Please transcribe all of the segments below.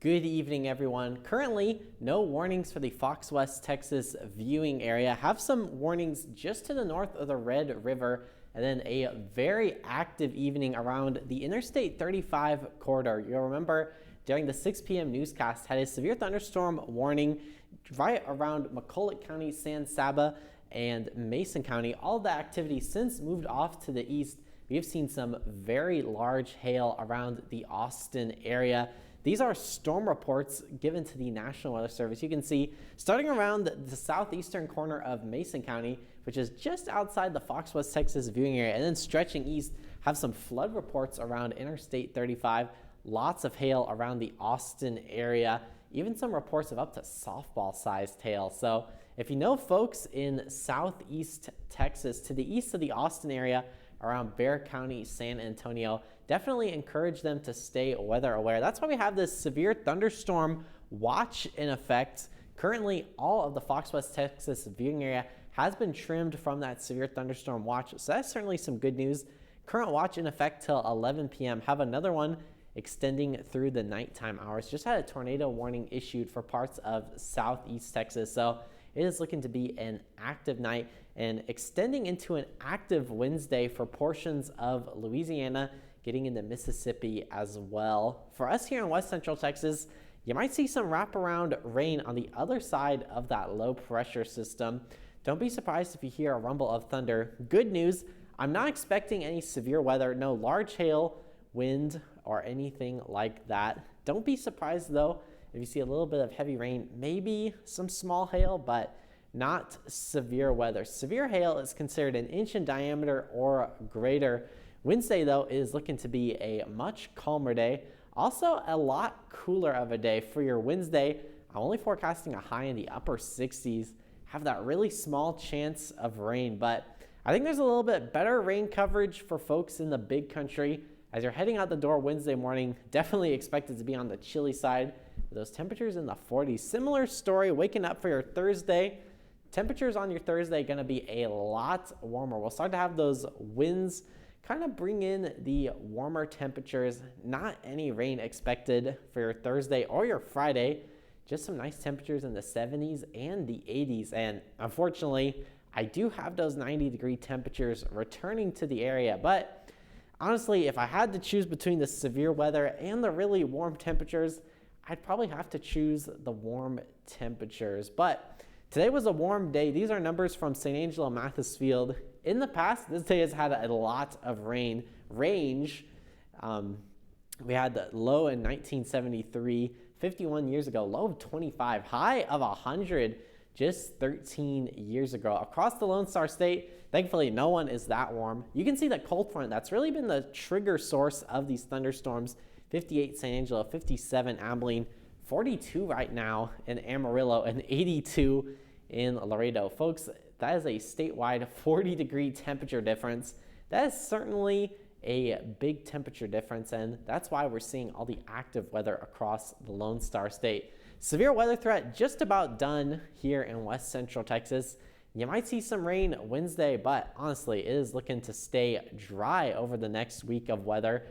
Good evening, everyone. Currently, no warnings for the Fox West Texas viewing area. Have some warnings just to the north of the Red River, and then a very active evening around the Interstate 35 corridor. You'll remember during the 6 p.m. newscast had a severe thunderstorm warning right around McCulloch County, San Saba, and Mason County. All the activity since moved off to the east. We've seen some very large hail around the Austin area. These are storm reports given to the National Weather Service. You can see starting around the southeastern corner of Mason County, which is just outside the Fox West Texas viewing area, and then stretching east, have some flood reports around Interstate 35, lots of hail around the Austin area, even some reports of up to softball-sized hail. So if you know folks in southeast Texas to the east of the Austin area, around Bexar County, San Antonio, definitely encourage them to stay weather aware. That's why we have this severe thunderstorm watch in effect. Currently, all of the Fox West Texas viewing area has been trimmed from that severe thunderstorm watch. So that's certainly some good news. Current watch in effect till 11 p.m. Have another one extending through the nighttime hours. Just had a tornado warning issued for parts of southeast Texas. So it is looking to be an active night and extending into an active Wednesday for portions of Louisiana, getting into Mississippi as well. For us here in West Central Texas, you might see some wraparound rain on the other side of that low pressure system. Don't be surprised if you hear a rumble of thunder. Good news, I'm not expecting any severe weather, no large hail, wind, or anything like that. Don't be surprised though if you see a little bit of heavy rain, maybe some small hail, but not severe weather. Severe hail is considered an inch in diameter or greater. Wednesday, though, is looking to be a much calmer day. Also, a lot cooler of a day for your Wednesday. I'm only forecasting a high in the upper 60s. Have that really small chance of rain, but I think there's a little bit better rain coverage for folks in the big country. As you're heading out the door Wednesday morning, definitely expected to be on the chilly side. Those temperatures in the 40s. Similar story waking up for your Thursday. Temperatures on your Thursday going to be a lot warmer. We'll start to have those winds kind of bring in the warmer temperatures. Not any rain expected for your Thursday or your Friday. Just some nice temperatures in the 70s and the 80s. And unfortunately, I do have those 90-degree temperatures returning to the area. But honestly, if I had to choose between the severe weather and the really warm temperatures, I'd probably have to choose the warm temperatures. But today was a warm day. These are numbers from St. Angelo Mathis Field. In the past, this day has had a lot of rain. Range, we had the low in 1973, 51 years ago, low of 25, high of 100 just 13 years ago. Across the Lone Star State, thankfully no one is that warm. You can see the cold front. That's really been the trigger source of these thunderstorms. 58 San Angelo, 57 Abilene, 42 right now in Amarillo, and 82 in Laredo. Folks, that is a statewide 40-degree temperature difference. That is certainly a big temperature difference, and that's why we're seeing all the active weather across the Lone Star State. Severe weather threat just about done here in West Central Texas. You might see some rain Wednesday, but honestly, it is looking to stay dry over the next week of weather.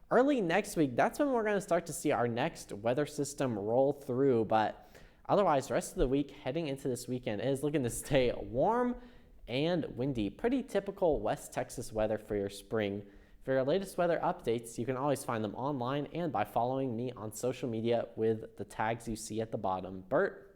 Early next week, that's when we're going to start to see our next weather system roll through. But otherwise, the rest of the week heading into this weekend is looking to stay warm and windy. Pretty typical West Texas weather for your spring. For your latest weather updates, you can always find them online and by following me on social media with the tags you see at the bottom. Bert?